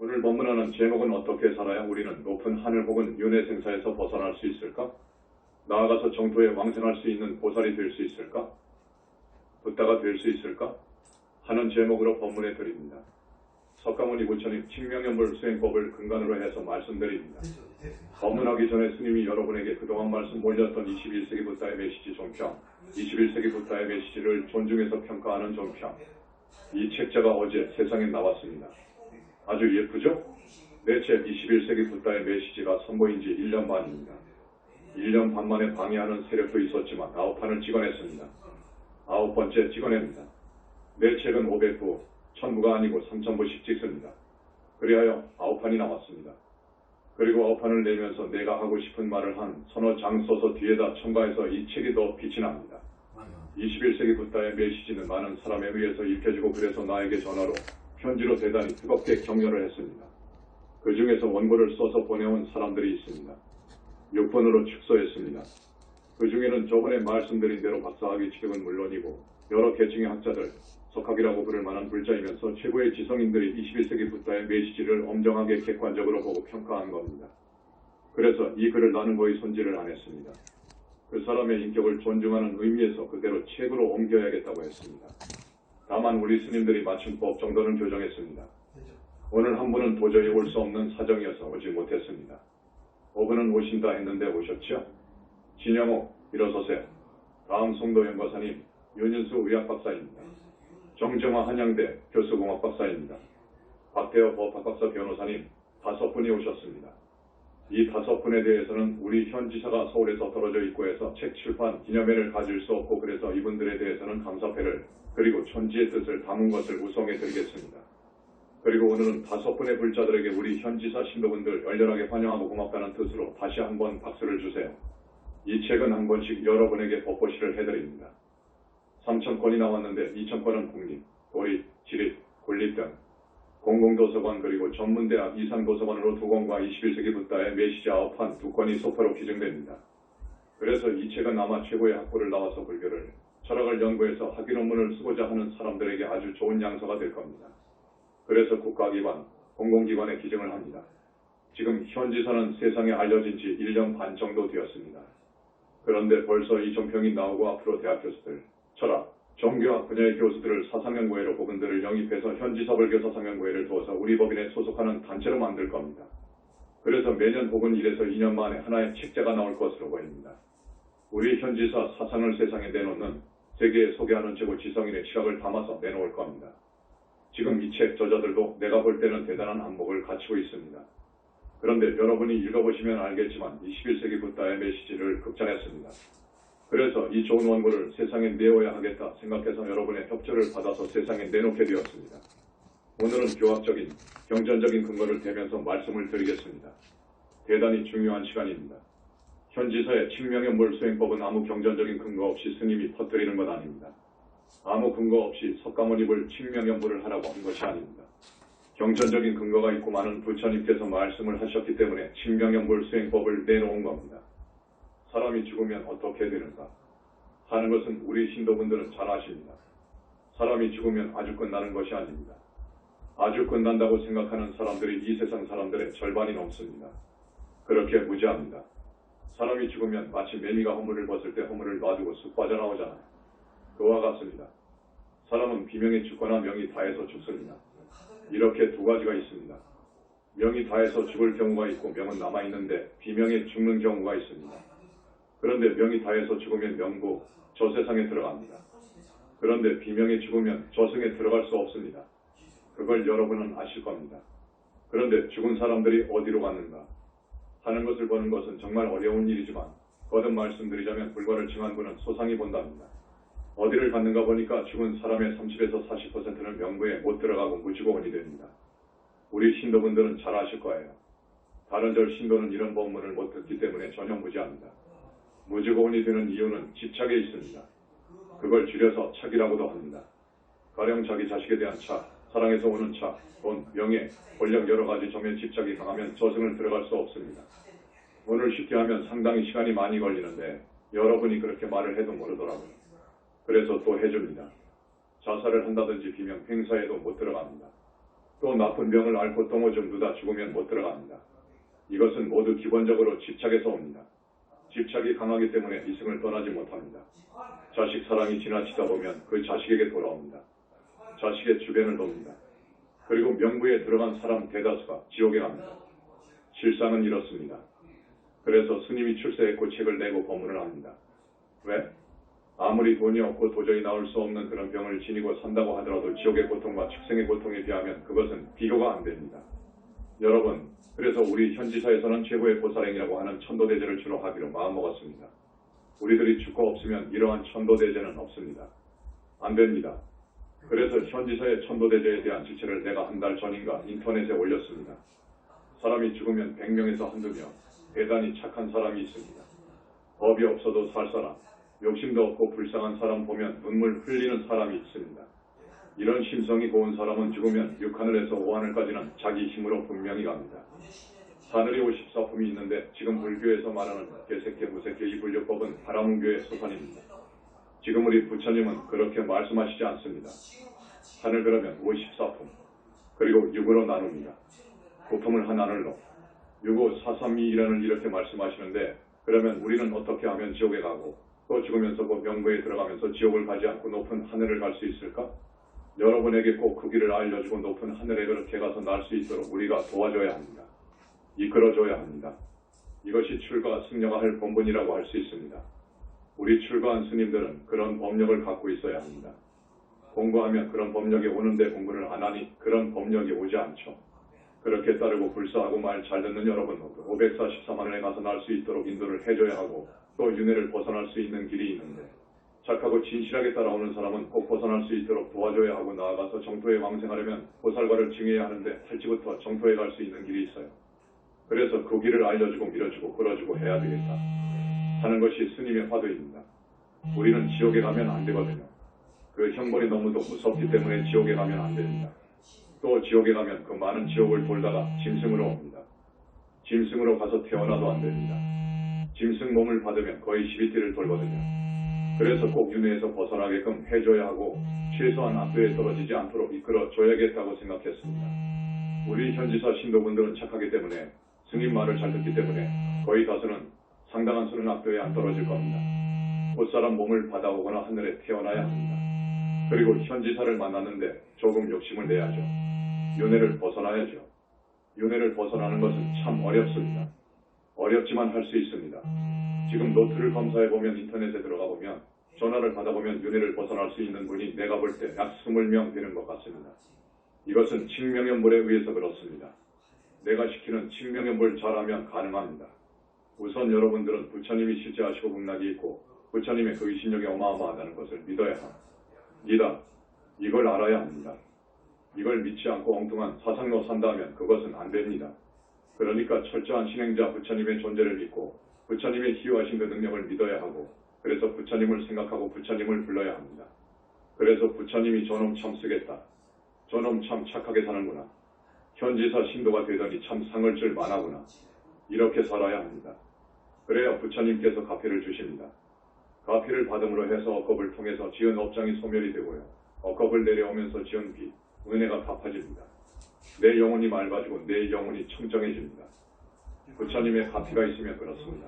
오늘 본문하는 제목은 어떻게 살아야 우리는 높은 하늘 혹은 윤회 생사에서 벗어날 수 있을까? 나아가서 정토에 왕생할 수 있는 보살이 될 수 있을까? 붓다가 될 수 있을까? 하는 제목으로 법문해 드립니다. 석가모니 부처님 칭명연불 수행법을 근간으로 해서 말씀드립니다. 법문하기 전에 스님이 여러분에게 그동안 말씀 올렸던 21세기 붓다의 메시지 종평, 21세기 붓다의 메시지를 존중해서 평가하는 종평, 이 책자가 어제 세상에 나왔습니다. 아주 예쁘죠? 내 책 21세기 붓다의 메시지가 선보인 지 1년 반입니다. 1년 반 만에 방해하는 세력도 있었지만 9판을 찍어냈습니다. 9번째 찍어냅니다. 내 책은 500부, 1000부가 아니고 3000부씩 찍습니다. 그리하여 9판이 나왔습니다. 그리고 9판을 내면서 내가 하고 싶은 말을 한 서너 장 써서 뒤에다 첨가해서 이 책이 더 빛이 납니다. 21세기 붓다의 메시지는 많은 사람에 의해서 읽혀지고 그래서 나에게 전화로 편지로 대단히 뜨겁게 격려를 했습니다. 그 중에서 원고를 써서 보내온 사람들이 있습니다. 6번으로 축소했습니다. 그 중에는 저번에 말씀드린 대로 박사학위 취득은 물론이고 여러 계층의 학자들, 석학이라고 부를 만한 불자이면서 최고의 지성인들이 21세기 붓다의 메시지를 엄정하게 객관적으로 보고 평가한 겁니다. 그래서 이 글을 나는 거의 손질을 안 했습니다. 그 사람의 인격을 존중하는 의미에서 그대로 책으로 옮겨야겠다고 했습니다. 다만 우리 스님들이 맞춤법 정도는 교정했습니다. 오늘 한 분은 도저히 올 수 없는 사정이어서 오지 못했습니다. 5분은 오신다 했는데 오셨죠? 진영옥 일어서세요. 다음 송도 연구사님 윤윤수 의학박사입니다. 정정화 한양대 교수공학 박사입니다. 박태호 법학박사 변호사님 5분이 오셨습니다. 이 5분에 대해서는 우리 현 지사가 서울에서 떨어져 있고 해서 책 출판 기념회를 가질 수 없고 그래서 이분들에 대해서는 감사패를 그리고 천지의 뜻을 담은 것을 우송해 드리겠습니다. 그리고 오늘은 5분의 불자들에게 우리 현 지사 신도분들 열렬하게 환영하고 고맙다는 뜻으로 다시 한번 박수를 주세요. 이 책은 한 권씩 여러분에게 법보시를 해드립니다. 3000권이 나왔는데 2000권은 국립, 도립, 지립, 군립 등 공공도서관 그리고 전문대학 이상도서관으로 2권과 21세기 붓다의 메시지 9판 2권이 소파로 기증됩니다. 그래서 이 책은 아마 최고의 학부를 나와서 불교를, 철학을 연구해서 학위 논문을 쓰고자 하는 사람들에게 아주 좋은 양서가 될 겁니다. 그래서 국가기관, 공공기관에 기증을 합니다. 지금 현지사는 세상에 알려진 지 1년 반 정도 되었습니다. 그런데 벌써 이 종평이 나오고 앞으로 대학 교수들, 철학, 종교학 분야의 교수들을 사상연구회로 그분들을 영입해서 현지서불교 사상연구회를 두어서 우리 법인에 소속하는 단체로 만들 겁니다. 그래서 매년 혹은 1에서 2년 만에 하나의 책자가 나올 것으로 보입니다. 우리 현지사 사상을 세상에 내놓는 세계에 소개하는 최고 지성인의 시각을 담아서 내놓을 겁니다. 지금 이 책 저자들도 내가 볼 때는 대단한 안목을 갖추고 있습니다. 그런데 여러분이 읽어보시면 알겠지만 21세기 붓다의 메시지를 극찬했습니다. 그래서 이 좋은 원고를 세상에 내어야 하겠다 생각해서 여러분의 협조를 받아서 세상에 내놓게 되었습니다. 오늘은 교학적인, 경전적인 근거를 대면서 말씀을 드리겠습니다. 대단히 중요한 시간입니다. 현지사의 칭명연불 수행법은 아무 경전적인 근거 없이 스님이 퍼뜨리는 것 아닙니다. 아무 근거 없이 석가모니불 칭명연불을 하라고 한 것이 아닙니다. 경전적인 근거가 있고 많은 부처님께서 말씀을 하셨기 때문에 칭명연불 수행법을 내놓은 겁니다. 사람이 죽으면 어떻게 되는가 하는 것은 우리 신도분들은 잘 아십니다. 사람이 죽으면 아주 끝나는 것이 아닙니다. 아주 끝난다고 생각하는 사람들이 이 세상 사람들의 절반이 넘습니다. 그렇게 무지합니다. 사람이 죽으면 마치 매미가 허물을 벗을 때 허물을 놔두고 쑥 빠져나오잖아요. 그와 같습니다. 사람은 비명에 죽거나 명이 다해서 죽습니다. 이렇게 두 가지가 있습니다. 명이 다해서 죽을 경우가 있고 명은 남아있는데 비명에 죽는 경우가 있습니다. 그런데 명이 다해서 죽으면 명부, 저 세상에 들어갑니다. 그런데 비명에 죽으면 저승에 들어갈 수 없습니다. 그걸 여러분은 아실 겁니다. 그런데 죽은 사람들이 어디로 갔는가 하는 것을 보는 것은 정말 어려운 일이지만 거듭 말씀드리자면 불과를 증한 분은 소상히 본답니다. 어디를 갔는가 보니까 죽은 사람의 30에서 40%는 명부에 못 들어가고 무지고원이 됩니다. 우리 신도분들은 잘 아실 거예요. 다른 절 신도는 이런 법문을 못 듣기 때문에 전혀 무지합니다. 무지고원이 되는 이유는 집착에 있습니다. 그걸 줄여서 착이라고도 합니다. 가령 자기 자식에 대한 착, 사랑에서 오는 착, 돈, 명예, 권력 여러 가지 점에 집착이 강하면 저승을 들어갈 수 없습니다. 오늘 쉽게 하면 상당히 시간이 많이 걸리는데 여러분이 그렇게 말을 해도 모르더라고요. 그래서 또 해줍니다. 자살을 한다든지 비명 행사에도 못 들어갑니다. 또 나쁜 병을 앓고 똥오줌 누다 죽으면 못 들어갑니다. 이것은 모두 기본적으로 집착에서 옵니다. 집착이 강하기 때문에 이승을 떠나지 못합니다. 자식 사랑이 지나치다 보면 그 자식에게 돌아옵니다. 자식의 주변을 돕니다. 그리고 명부에 들어간 사람 대다수가 지옥에 갑니다. 실상은 이렇습니다. 그래서 스님이 출세했고 책을 내고 법문을 합니다. 왜? 아무리 돈이 없고 도저히 나올 수 없는 그런 병을 지니고 산다고 하더라도 지옥의 고통과 축생의 고통에 비하면 그것은 비교가 안 됩니다. 여러분, 그래서 우리 현지사에서는 최고의 보살행이라고 하는 천도대제를 주로 하기로 마음먹었습니다. 우리들이 죽고 없으면 이러한 천도대제는 없습니다. 안 됩니다. 그래서 현지사의 천도대제에 대한 지체를 내가 한 달 전인가 인터넷에 올렸습니다. 사람이 죽으면 100명에서 한두 명, 대단히 착한 사람이 있습니다. 법이 없어도 살 사람, 욕심도 없고 불쌍한 사람 보면 눈물 흘리는 사람이 있습니다. 이런 심성이 고운 사람은 죽으면 육하늘에서 오하늘까지는 자기 힘으로 분명히 갑니다. 하늘이 54품이 있는데 지금 불교에서 말하는 개새끼, 무새끼 이 불교법은 바라문교의 소산입니다. 지금 우리 부처님은 그렇게 말씀하시지 않습니다. 하늘 그러면 54품, 그리고 6으로 나눕니다. 부품을 한 하늘로. 65432라는 이렇게 말씀하시는데 그러면 우리는 어떻게 하면 지옥에 가고 또 죽으면서 그 명부에 들어가면서 지옥을 가지 않고 높은 하늘을 갈 수 있을까? 여러분에게 꼭 그 길을 알려주고 높은 하늘에 그렇게 가서 날 수 있도록 우리가 도와줘야 합니다. 이끌어줘야 합니다. 이것이 출가 승려가 할 본분이라고 할 수 있습니다. 우리 출가한 스님들은 그런 법력을 갖고 있어야 합니다. 공부하면 그런 법력이 오는데 공부를 안 하니 그런 법력이 오지 않죠. 그렇게 따르고 불사하고 말 잘 듣는 여러분 544만원에 가서 날 수 있도록 인도를 해줘야 하고 또 윤회를 벗어날 수 있는 길이 있는데 착하고 진실하게 따라오는 사람은 꼭 벗어날 수 있도록 도와줘야 하고 나아가서 정토에 왕생하려면 보살과를 증해야 하는데 탈지부터 정토에 갈 수 있는 길이 있어요. 그래서 그 길을 알려주고 밀어주고 끌어주고 해야 되겠다 하는 것이 스님의 화두입니다. 우리는 지옥에 가면 안 되거든요. 그 형벌이 너무도 무섭기 때문에 지옥에 가면 안 됩니다. 또 지옥에 가면 그 많은 지옥을 돌다가 짐승으로 옵니다. 짐승으로 가서 태어나도 안 됩니다. 짐승 몸을 받으면 거의 12티를 돌거든요. 그래서 꼭 윤회에서 벗어나게끔 해줘야 하고 최소한 악도에 떨어지지 않도록 이끌어줘야겠다고 생각했습니다. 우리 현지사 신도분들은 착하기 때문에 스님 말을 잘 듣기 때문에 거의 다수는 상당한 수는 악도에 안 떨어질 겁니다. 꽃사람 몸을 받아오거나 하늘에 태어나야 합니다. 그리고 현지사를 만났는데 조금 욕심을 내야죠. 윤회를 벗어나야죠. 윤회를 벗어나는 것은 참 어렵습니다. 어렵지만 할 수 있습니다. 지금 노트를 검사해보면 인터넷에 들어가 보면 전화를 받아보면 윤회를 벗어날 수 있는 분이 내가 볼 때 약 20명 되는 것 같습니다. 이것은 칭명연불에 의해서 그렇습니다. 내가 시키는 칭명연불 잘하면 가능합니다. 우선 여러분들은 부처님이 실제하시고 극락이 있고 부처님의 그 의신력이 어마어마하다는 것을 믿어야 합니다. 이걸 알아야 합니다. 이걸 믿지 않고 엉뚱한 사상로 산다면 그것은 안 됩니다. 그러니까 철저한 신행자 부처님의 존재를 믿고 부처님의 희유하신 그 능력을 믿어야 하고 그래서 부처님을 생각하고 부처님을 불러야 합니다. 그래서 부처님이 저놈 참 쓰겠다. 저놈 참 착하게 사는구나. 현지사 신도가 되더니 참 상을 줄 만하구나. 이렇게 살아야 합니다. 그래야 부처님께서 가피를 주십니다. 가피를 받음으로 해서 억겁을 통해서 지은 업장이 소멸이 되고요. 억겁을 내려오면서 지은 빚, 은혜가 갚아집니다. 내 영혼이 맑아지고 내 영혼이 청정해집니다. 부처님의 가피가 있으면 그렇습니다.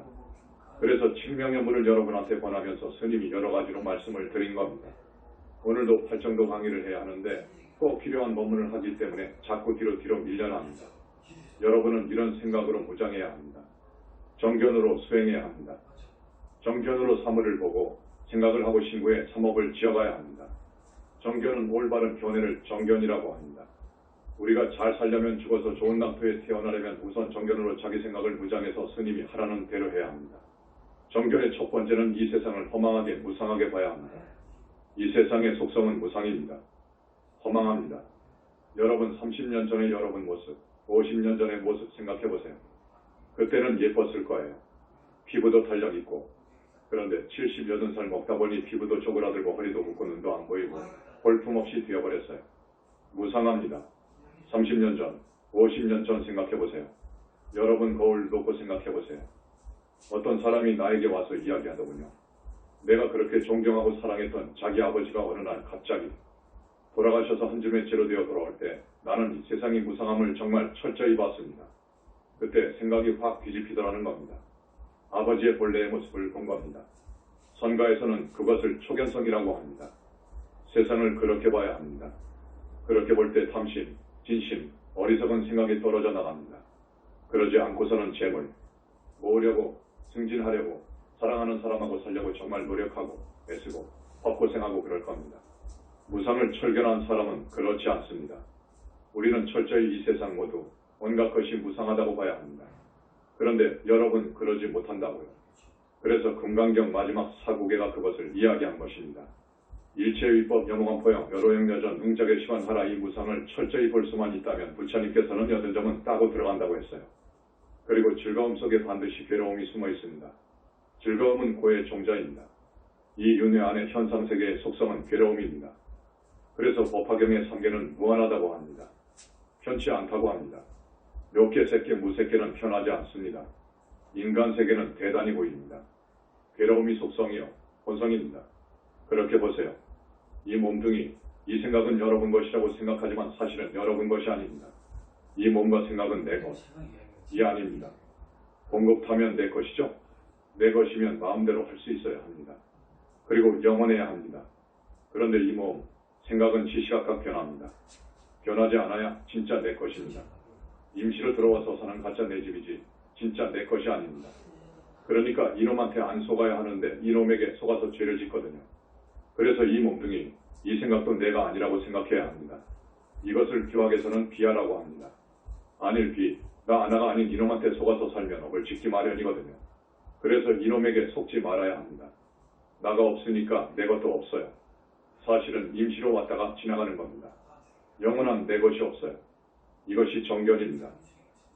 그래서 칭명연불을 여러분한테 권하면서 스님이 여러 가지로 말씀을 드린 겁니다. 오늘도 팔정도 강의를 해야 하는데 꼭 필요한 법문을 하기 때문에 자꾸 뒤로 밀려납니다. 여러분은 이런 생각으로 무장해야 합니다. 정견으로 수행해야 합니다. 정견으로 사물을 보고 생각을 하고 신구에 사목을 지어가야 합니다. 정견은 올바른 견해를 정견이라고 합니다. 우리가 잘 살려면 죽어서 좋은 낙토에 태어나려면 우선 정견으로 자기 생각을 무장해서 스님이 하라는 대로 해야 합니다. 정견의 첫 번째는 이 세상을 허망하게 무상하게 봐야 합니다. 이 세상의 속성은 무상입니다. 허망합니다. 여러분 30년 전의 여러분 모습, 50년 전의 모습 생각해보세요. 그때는 예뻤을 거예요. 피부도 탄력 있고. 그런데 70-80살 먹다 보니 피부도 쪼그라들고 허리도 굽고 눈도 안 보이고 볼품없이 되어버렸어요. 무상합니다. 30년 전, 50년 전 생각해보세요. 여러분 거울 놓고 생각해보세요. 어떤 사람이 나에게 와서 이야기하더군요. 내가 그렇게 존경하고 사랑했던 자기 아버지가 어느 날 갑자기 돌아가셔서 한 줌의 채로 되어 돌아올 때 나는 이 세상이 무상함을 정말 철저히 봤습니다. 그때 생각이 확 뒤집히더라는 겁니다. 아버지의 본래의 모습을 본 겁니다. 선가에서는 그것을 초견성이라고 합니다. 세상을 그렇게 봐야 합니다. 그렇게 볼 때 탐심, 진심, 어리석은 생각이 떨어져 나갑니다. 그러지 않고서는 재물, 모으려고, 승진하려고, 사랑하는 사람하고 살려고 정말 노력하고, 애쓰고, 헛고생하고 그럴 겁니다. 무상을 철견한 사람은 그렇지 않습니다. 우리는 철저히 이 세상 모두 온갖 것이 무상하다고 봐야 합니다. 그런데 여러분 그러지 못한다고요. 그래서 금강경 마지막 사국에가 그것을 이야기한 것입니다. 일체위법 영원포영 여로영 여전 응작의 시관하라. 이 무상을 철저히 볼 수만 있다면 부처님께서는 여든 점은 따고 들어간다고 했어요. 그리고 즐거움 속에 반드시 괴로움이 숨어 있습니다. 즐거움은 고의 종자입니다. 이 윤회 안의 현상세계의 속성은 괴로움입니다. 그래서 법화경의 3개는 무한하다고 합니다. 편치 않다고 합니다. 묘계, 색계, 무색계는 편하지 않습니다. 인간 세계는 대단히 보입니다. 괴로움이 속성이요, 본성입니다. 그렇게 보세요. 이 몸뚱이, 이 생각은 여러분 것이라고 생각하지만 사실은 여러분 것이 아닙니다. 이 몸과 생각은 내 것, 이 아닙니다. 공급하면 내 것이죠. 내 것이면 마음대로 할 수 있어야 합니다. 그리고 영원해야 합니다. 그런데 이 몸, 생각은 시시각각 변합니다. 변하지 않아야 진짜 내 것입니다. 임시로 들어와서 사는 가짜 내 집이지 진짜 내 것이 아닙니다. 그러니까 이놈한테 안 속아야 하는데 이놈에게 속아서 죄를 짓거든요. 그래서 이 몸뚱이, 이 생각도 내가 아니라고 생각해야 합니다. 이것을 비학에서는 비하라고 합니다. 아닐 비, 나 하나가 아닌 이놈한테 속아서 살면 업을 짓기 마련이거든요. 그래서 이놈에게 속지 말아야 합니다. 나가 없으니까 내 것도 없어요. 사실은 임시로 왔다가 지나가는 겁니다. 영원한 내 것이 없어요. 이것이 정견입니다.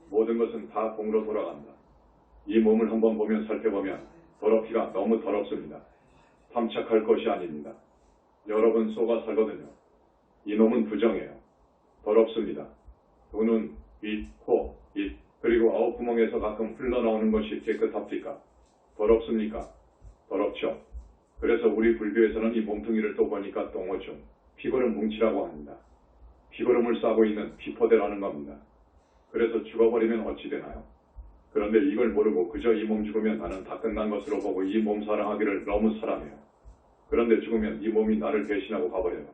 모든 것은 다 공으로 돌아간다. 이 몸을 한번 보면 살펴보면 더럽기가 너무 더럽습니다. 탐착할 것이 아닙니다. 여러분 속아 살거든요. 이놈은 부정해요. 더럽습니다. 눈은, 귀, 코, 입, 그리고 아홉 구멍에서 가끔 흘러나오는 것이 깨끗합니까? 더럽습니까? 더럽죠. 그래서 우리 불교에서는 이 몸뚱이를 또 보니까 똥오줌, 피고름 뭉치라고 합니다. 피고름을 싸고 있는 피포대라는 겁니다. 그래서 죽어버리면 어찌 되나요? 그런데 이걸 모르고 그저 이 몸 죽으면 나는 다 끝난 것으로 보고 이 몸 사랑하기를 너무 사랑해요. 그런데 죽으면 이 몸이 나를 배신하고 가버려요.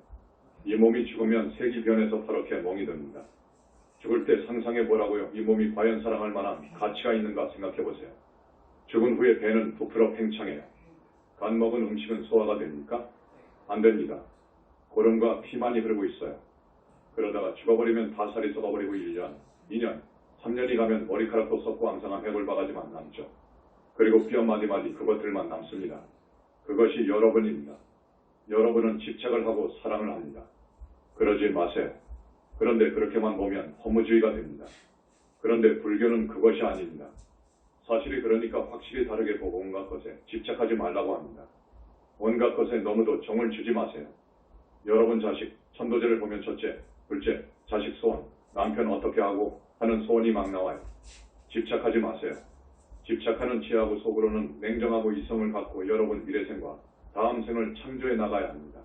이 몸이 죽으면 색이 변해서 파랗게 멍이 듭니다. 죽을 때 상상해보라고요. 이 몸이 과연 사랑할 만한 가치가 있는가 생각해보세요. 죽은 후에 배는 부풀어 팽창해요. 간 먹은 음식은 소화가 됩니까? 안 됩니다. 고름과 피만이 흐르고 있어요. 그러다가 죽어버리면 다 살이 썩어버리고 1년, 2년, 3년이 가면 머리카락도 썩고 앙상한 해골바가지만 남죠. 그리고 뼈 마디마디 그것들만 남습니다. 그것이 여러분입니다. 여러분은 집착을 하고 사랑을 합니다. 그러지 마세요. 그런데 그렇게만 보면 허무주의가 됩니다. 그런데 불교는 그것이 아닙니다. 사실이 그러니까 확실히 다르게 보고 온갖 것에 집착하지 말라고 합니다. 온갖 것에 너무도 정을 주지 마세요. 여러분 자식, 천도제를 보면 첫째, 둘째, 자식 소원, 남편 어떻게 하고 하는 소원이 막 나와요. 집착하지 마세요. 집착하는 치하고 속으로는 냉정하고 이성을 갖고 여러분 미래생과 다음 생을 창조해 나가야 합니다.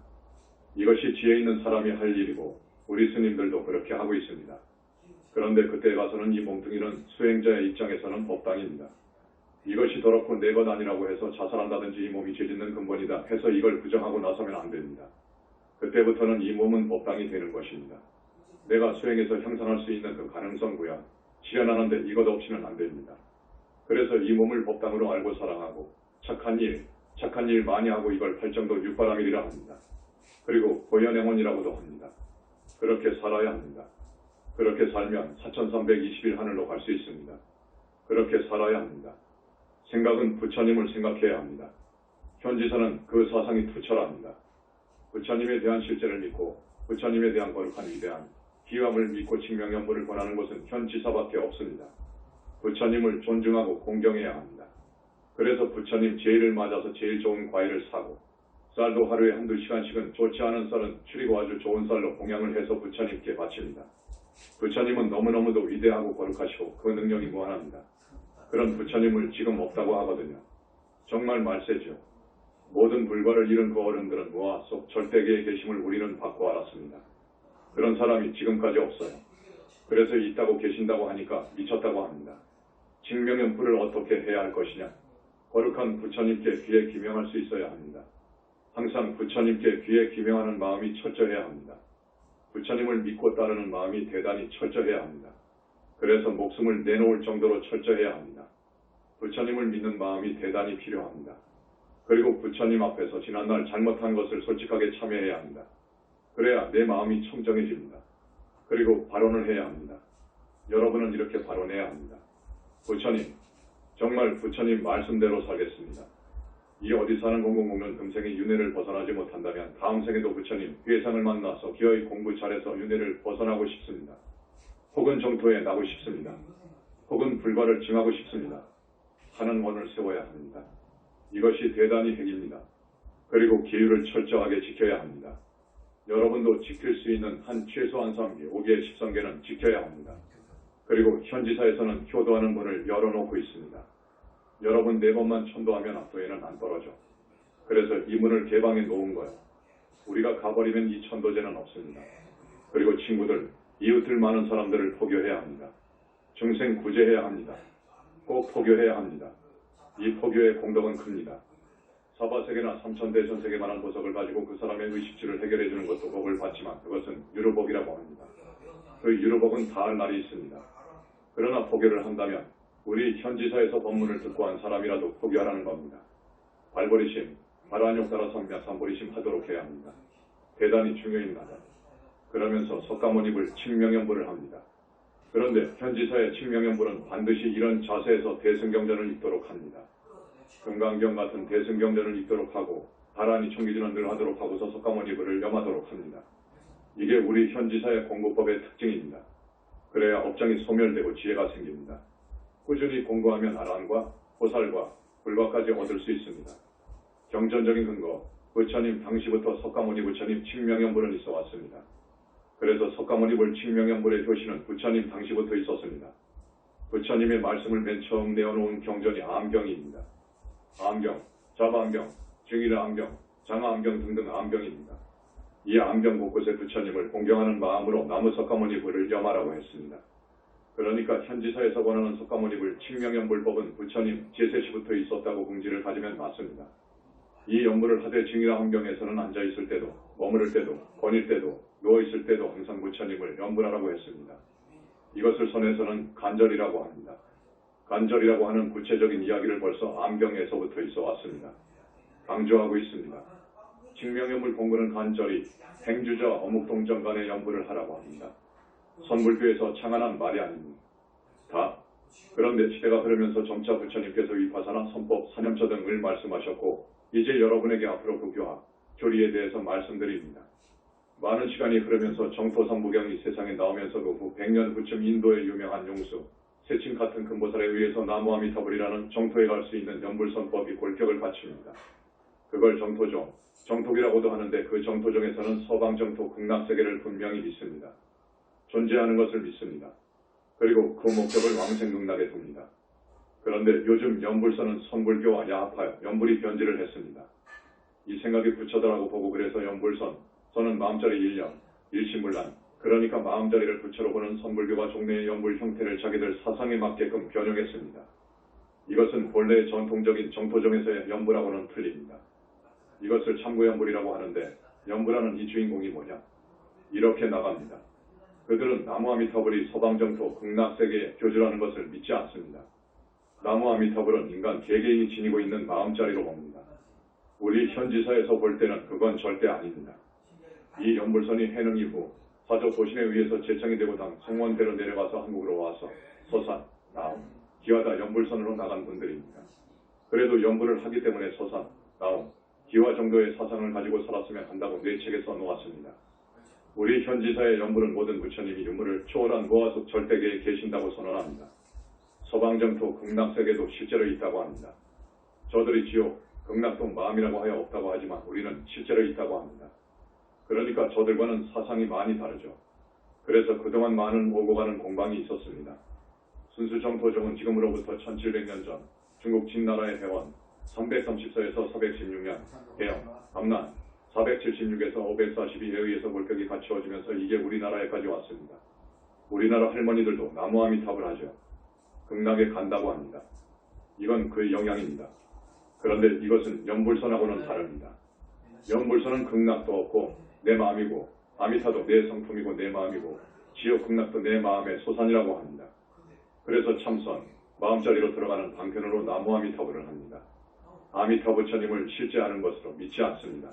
이것이 지혜 있는 사람이 할 일이고 우리 스님들도 그렇게 하고 있습니다. 그런데 그때 가서는 이 몸뚱이는 수행자의 입장에서는 법당입니다. 이것이 더럽고 내 것 아니라고 해서 자살한다든지 이 몸이 죄짓는 근본이다 해서 이걸 부정하고 나서면 안 됩니다. 그때부터는 이 몸은 법당이 되는 것입니다. 내가 수행해서 형성할 수 있는 그 가능성 구현, 실현하는데 이것 없이는 안 됩니다. 그래서 이 몸을 법당으로 알고 사랑하고 착한 일 많이 하고 이걸 팔정도 육바람일이라 합니다. 그리고 고연행원이라고도 합니다. 그렇게 살아야 합니다. 그렇게 살면 4320일 하늘로 갈 수 있습니다. 그렇게 살아야 합니다. 생각은 부처님을 생각해야 합니다. 현지사는 그 사상이 투철합니다. 부처님에 대한 실제를 믿고 부처님에 대한 거룩한 위대한 기함을 믿고 칭명연부를 권하는 곳은 현지사밖에 없습니다. 부처님을 존중하고 공경해야 합니다. 그래서 부처님 제일을 맞아서 제일 좋은 과일을 사고 쌀도 하루에 한두 시간씩은 좋지 않은 쌀은 추리고 아주 좋은 쌀로 공양을 해서 부처님께 바칩니다. 부처님은 너무너무도 위대하고 거룩하시고 그 능력이 무한합니다. 그런 부처님을 지금 없다고 하거든요. 정말 말세죠. 모든 불과를 잃은 그 어른들은 무아 속 절대계에 계심을 우리는 받고 알았습니다. 그런 사람이 지금까지 없어요. 그래서 있다고 계신다고 하니까 미쳤다고 합니다. 칙명연불을 어떻게 해야 할 것이냐? 거룩한 부처님께 귀에 기명할 수 있어야 합니다. 항상 부처님께 귀에 기명하는 마음이 철저해야 합니다. 부처님을 믿고 따르는 마음이 대단히 철저해야 합니다. 그래서 목숨을 내놓을 정도로 철저해야 합니다. 부처님을 믿는 마음이 대단히 필요합니다. 그리고 부처님 앞에서 지난날 잘못한 것을 솔직하게 참여해야 합니다. 그래야 내 마음이 청정해집니다. 그리고 발언을 해야 합니다. 여러분은 이렇게 발언해야 합니다. 부처님, 정말 부처님 말씀대로 살겠습니다. 이 어디 사는 공공공는 금생의 윤회를 벗어나지 못한다면 다음 생에도 부처님 회상을 만나서 기어이 공부 잘해서 윤회를 벗어나고 싶습니다. 혹은 정토에 나고 싶습니다. 혹은 불과를 증하고 싶습니다. 하는 원을 세워야 합니다. 이것이 대단히 핵입니다. 그리고 기율을 철저하게 지켜야 합니다. 여러분도 지킬 수 있는 한 최소한 3개, 5개, 10성계는 지켜야 합니다. 그리고 현지사에서는 효도하는 문을 열어놓고 있습니다. 여러분 4번만 천도하면 압도에는 안 떨어져. 그래서 이 문을 개방해 놓은 거예요. 우리가 가버리면 이 천도제는 없습니다. 그리고 친구들, 이웃들 많은 사람들을 포교해야 합니다. 중생 구제해야 합니다. 꼭 포교해야 합니다. 이 포교의 공덕은 큽니다. 사바세계나 삼천대천세계만한 보석을 가지고 그 사람의 의식주를 해결해 주는 것도 복을 받지만 그것은 유로복이라고 합니다. 그 유로복은 다할 날이 있습니다. 그러나 포교를 한다면 우리 현지사에서 법문을 듣고 한 사람이라도 포교하라는 겁니다. 발버리심, 발안욕 따라 선며 삼버리심 하도록 해야 합니다. 대단히 중요입니다. 그러면서 석가모니불 칙명연불을 합니다. 그런데 현지사의 칙명연불은 반드시 이런 자세에서 대승경전을 읽도록 합니다. 금강경 같은 대승경전을 읽도록 하고 다란이 총기진을 늘 하도록 하고서 석가모니불을 염하도록 합니다. 이게 우리 현지사의 공부법의 특징입니다. 그래야 업장이 소멸되고 지혜가 생깁니다. 꾸준히 공부하면 아란과 보살과 불과까지 얻을 수 있습니다. 경전적인 근거, 부처님 당시부터 석가모니 부처님 칙명연불은 있어 왔습니다. 그래서 석가모니불 칙명연불의 표시는 부처님 당시부터 있었습니다. 부처님의 말씀을 맨 처음 내어놓은 경전이 암경입니다. 암경, 자바암경, 증일암경, 장암경 등등 암경입니다. 이 암경 곳곳에 부처님을 공경하는 마음으로 나무 석가모니불을 염하라고 했습니다. 그러니까 현지사에서 권하는 석가모니불 칙명연불법은 부처님 제세시부터 있었다고 긍지를 가지면 맞습니다. 이 연불을 하되 증일암경에서는 앉아있을 때도, 머무를 때도, 거닐 때도, 누워있을 때도 항상 부처님을 연불하라고 했습니다. 이것을 선에서는 간절이라고 합니다. 간절이라고 하는 구체적인 이야기를 벌써 암경에서부터 있어 왔습니다. 강조하고 있습니다. 칙명연불 공부는 간절히 행주자 어묵동정 간의 연불을 하라고 합니다. 선불교에서 창안한 말이 아닙니다. 그런데 시대가 흐르면서 점차 부처님께서 위파사나 선법, 사념처 등을 말씀하셨고 이제 여러분에게 앞으로 부교화, 교리에 대해서 말씀드립니다. 많은 시간이 흐르면서 정토삼부경이 세상에 나오면서 그 후 100년 후쯤 인도의 유명한 용수, 세칭 같은 금보살에 의해서 나무아미타불이라는 정토에 갈 수 있는 연불선법이 골격을 갖춥니다. 그걸 정토종, 정토기라고도 하는데 그 정토종에서는 서방정토 극락세계를 분명히 믿습니다. 존재하는 것을 믿습니다. 그리고 그 목적을 왕생극락에 둡니다. 그런데 요즘 연불선은 선불교와 야합하여 연불이 변질을 했습니다. 이 생각이 부처더라고 보고 그래서 연불선, 선은 마음자리 일념, 일심불란, 그러니까 마음자리를 부처로 보는 선불교가 종래의 연불 형태를 자기들 사상에 맞게끔 변형했습니다. 이것은 본래의 전통적인 정토종에서의 연불하고는 틀립니다. 이것을 참고연불이라고 하는데 연불하는 이 주인공이 뭐냐? 이렇게 나갑니다. 그들은 나무아미타불이 서방정토 극락세계에 교주라는 것을 믿지 않습니다. 나무아미타불은 인간 개개인이 지니고 있는 마음자리로 봅니다. 우리 현지사에서 볼 때는 그건 절대 아닙니다. 이 연불선이 해능 이후 사조 도신에 의해서 제청이 되고 당 송원대로 내려가서 한국으로 와서 서산, 나움, 기와다 연불선으로 나간 분들입니다. 그래도 연불을 하기 때문에 서산, 나움, 기와 정도의 사상을 가지고 살았으면 한다고 뇌책에 써놓았습니다. 우리 현지사의 연불은 모든 부처님이 유물을 초월한 고화속 절대계에 계신다고 선언합니다. 서방정토 극락세계도 실제로 있다고 합니다. 저들이 지옥, 극락도 마음이라고 하여 없다고 하지만 우리는 실제로 있다고 합니다. 그러니까 저들과는 사상이 많이 다르죠. 그래서 그동안 많은 오고 가는 공방이 있었습니다. 순수정토종은 지금으로부터 1700년 전 중국 진나라의 회원 334에서 416년 해영, 암난, 476에서 542에 의해서 골격이 갖추어지면서 이게 우리나라에까지 왔습니다. 우리나라 할머니들도 나무 아미탑을 하죠. 극락에 간다고 합니다. 이건 그 영향입니다. 그런데 이것은 연불선하고는 다릅니다. 연불선은 극락도 없고 내 마음이고 아미타도 내 성품이고 내 마음이고 지옥 극락도 내 마음의 소산이라고 합니다. 그래서 참선, 마음자리로 들어가는 방편으로 나무 아미타불을 합니다. 아미타 부처님을 실제 아는 것으로 믿지 않습니다.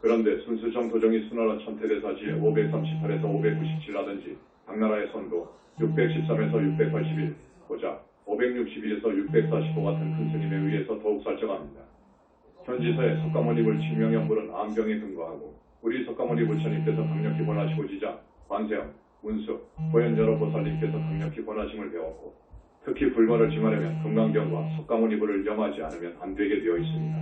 그런데 순수정 도정이 수나라 천태대사지에 538에서 597라든지 당나라의 선도 613에서 681, 고작 561에서 645 같은 큰 스님에 의해서 더욱 살쪄갑니다. 현지서에 석가모니불 칠명연불은 암경에 근거하고 우리 석가모니 부처님께서 강력히 권하시고지자 관세음, 문수, 고현 여러 보살님께서 강력히 권하심을 배웠고 특히 불과를 증하려면 금강경과 석가모니불을 염하지 않으면 안 되게 되어 있습니다.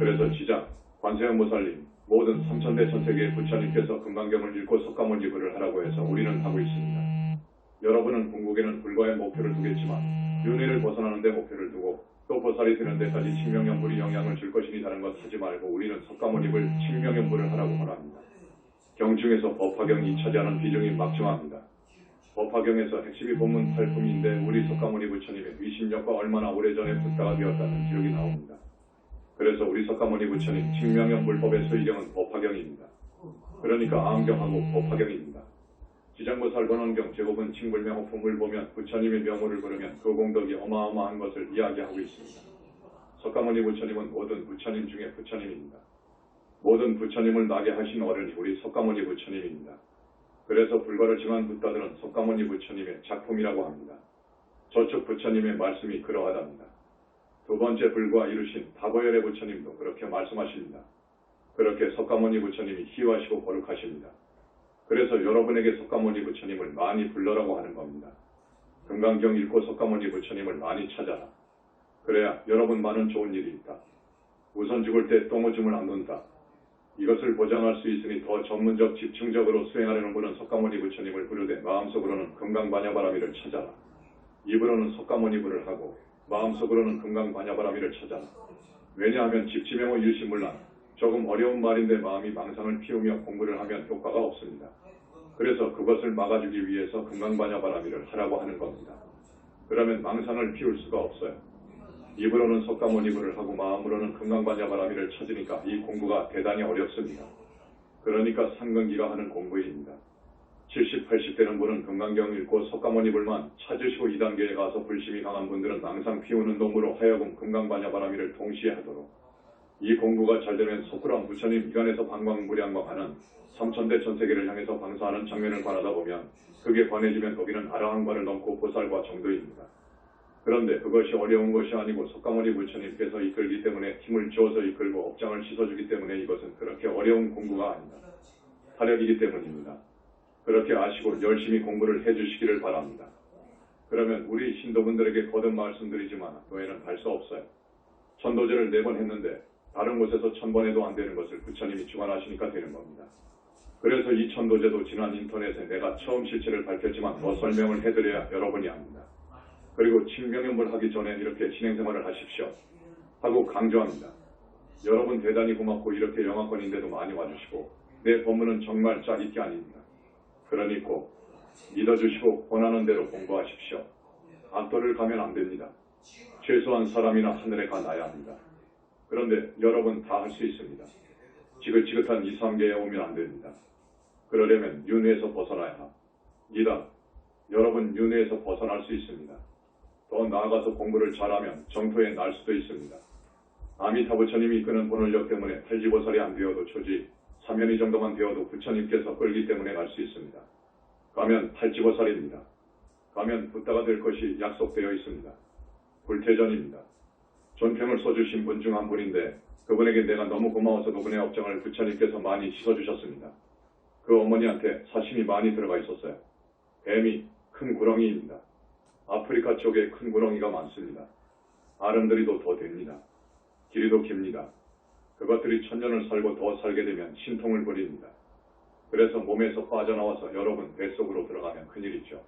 그래서 지자, 관세음 보살님, 모든 3000대 전세계의 부처님께서 금강경을 읽고 석가모니불을 하라고 해서 우리는 하고 있습니다. 여러분은 궁극에는 불과의 목표를 두겠지만 윤회를 벗어나는 데 목표를 두고 또 보살이 되는 데까지 칠명연불이 영향을 줄 것이니 다른 것 하지 말고 우리는 석가모니불 칠명연불을 하라고 권합니다. 경중에서 법화경이 차지하는 비중이 막중합니다. 법화경에서 핵심이 본문 8품인데 우리 석가모니 부처님의 위심력과 얼마나 오래전에 붓다가 되었다는 기록이 나옵니다. 그래서 우리 석가모니 부처님 칠명연불법의 소위경은 법화경입니다. 그러니까 암경하고 법화경입니다. 지장보살 번원경 제곱은 칭불명호품을 보면 부처님의 명호를 부르면 그 공덕이 어마어마한 것을 이야기하고 있습니다. 석가모니 부처님은 모든 부처님 중에 부처님입니다. 모든 부처님을 나게 하신 어른이 우리 석가모니 부처님입니다. 그래서 불과를 증한 붓다들은 석가모니 부처님의 작품이라고 합니다. 저쪽 부처님의 말씀이 그러하답니다. 두 번째 불과 이루신 다보열의 부처님도 그렇게 말씀하십니다. 그렇게 석가모니 부처님이 희화하시고 거룩하십니다. 그래서 여러분에게 석가모니 부처님을 많이 불러라고 하는 겁니다. 금강경 읽고 석가모니 부처님을 많이 찾아라. 그래야 여러분 많은 좋은 일이 있다. 우선 죽을 때 똥오줌을 안 논다. 이것을 보장할 수 있으니 더 전문적 집중적으로 수행하려는 분은 석가모니 부처님을 부르되 마음속으로는 금강반야바라미를 찾아라. 입으로는 석가모니불을 하고 마음속으로는 금강반야바라미를 찾아라. 왜냐하면 집지명호 유심물란 조금 어려운 말인데 마음이 망상을 피우며 공부를 하면 효과가 없습니다. 그래서 그것을 막아주기 위해서 금강반야바라미를 하라고 하는 겁니다. 그러면 망상을 피울 수가 없어요. 입으로는 석가모니불을 하고 마음으로는 금강반야바라미를 찾으니까 이 공부가 대단히 어렵습니다. 그러니까 상근기가 하는 공부입니다. 70, 80대는 분은 금강경 읽고 석가모니불만 찾으시고 2단계에 가서 불심이 강한 분들은 망상 피우는 놈으로 하여금 금강반야바라미를 동시에 하도록 이 공부가 잘 되면 석굴암 부처님 이간에서 방광무량광하는 3000대 전세계를 향해서 방사하는 장면을 관하다 보면 그게 관해지면 거기는 아라한과를 넘고 보살과 정도입니다. 그런데 그것이 어려운 것이 아니고 석가모니 부처님께서 이끌기 때문에 힘을 주어서 이끌고 업장을 씻어주기 때문에 이것은 그렇게 어려운 공부가 아니다. 타력이기 때문입니다. 그렇게 아시고 열심히 공부를 해주시기를 바랍니다. 그러면 우리 신도분들에게 거듭 말씀드리지만 교회는 할 수 없어요. 천도제를 4번 했는데 다른 곳에서 1000번 해도 안 되는 것을 부처님이 주관하시니까 되는 겁니다. 그래서 이 천도제도 지난 인터넷에 내가 처음 실체를 밝혔지만 더 설명을 해드려야 여러분이 압니다. 그리고 칠명연불 하기 전에 이렇게 신행생활을 하십시오. 하고 강조합니다. 여러분 대단히 고맙고 이렇게 영화권인데도 많이 와주시고 내 법문은 정말 짜깁기 아닙니다. 그러니 꼭 믿어주시고 권하는 대로 공부하십시오. 악도를 가면 안 됩니다. 최소한 사람이나 하늘에 가놔야 합니다. 그런데 여러분 다 할 수 있습니다. 지긋지긋한 2, 3개에 오면 안 됩니다. 그러려면 윤회에서 벗어나야 합니다. 여러분 윤회에서 벗어날 수 있습니다. 더 나아가서 공부를 잘하면 정토에 날 수도 있습니다. 아미타 부처님이 이끄는 본원력 때문에 탈지보살이 안 되어도 초지 3연이 정도만 되어도 부처님께서 끌기 때문에 갈 수 있습니다. 가면 탈지보살입니다. 가면 붓다가 될 것이 약속되어 있습니다. 불태전입니다. 존평을 써주신 분 중 한 분인데 그분에게 내가 너무 고마워서 그분의 업장을 부처님께서 많이 씻어주셨습니다. 그 어머니한테 사심이 많이 들어가 있었어요. 뱀이 큰 구렁이입니다. 아프리카 쪽에 큰 구렁이가 많습니다. 아름드리도 더 됩니다. 길이도 깁니다. 그것들이 1000년을 살고 더 살게 되면 신통을 부립니다. 그래서 몸에서 빠져나와서 여러분 뱃속으로 들어가면 큰일이죠.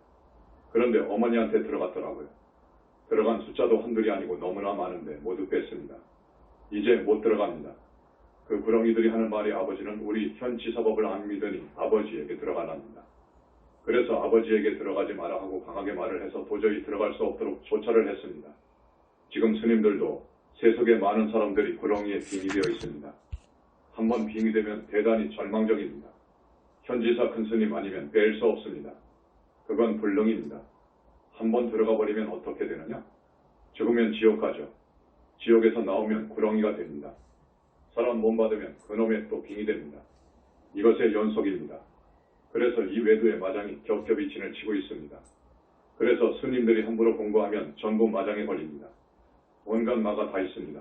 그런데 어머니한테 들어갔더라고요. 들어간 숫자도 한둘이 아니고 너무나 많은데 모두 뺐습니다. 이제 못 들어갑니다. 그 구렁이들이 하는 말이 아버지는 우리 현 지사법을 안 믿으니 아버지에게 들어가랍니다. 그래서 아버지에게 들어가지 마라 하고 강하게 말을 해서 도저히 들어갈 수 없도록 조처를 했습니다. 지금 스님들도 세속에 많은 사람들이 구렁이에 빙이 되어 있습니다. 한번 빙이 되면 대단히 절망적입니다. 현지사 큰 스님 아니면 뺄 수 없습니다. 그건 불능입니다. 한번 들어가 버리면 어떻게 되느냐? 죽으면 지옥 가죠. 지옥에서 나오면 구렁이가 됩니다. 사람 몸 받으면 그놈의 또 빙이 됩니다. 이것의 연속입니다. 그래서 이 외도의 마장이 겹겹이 진을 치고 있습니다. 그래서 스님들이 함부로 공부하면 전부 마장에 걸립니다. 온갖 마가 다 있습니다.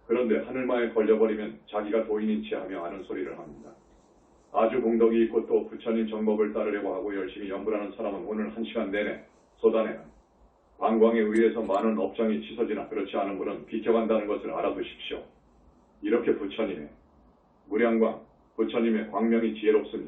그런데 하늘마에 걸려버리면 자기가 도인인치 하며 아는 소리를 합니다. 아주 공덕이 있고 또 부처님 정법을 따르려고 하고 열심히 연구하는 사람은 오늘 1시간 내내 쏟아내는 방광에 의해서 많은 업장이 치서지나 그렇지 않은 분은 비켜간다는 것을 알아두십시오. 이렇게 부처님의 무량광, 부처님의 광명이 지혜롭습니다.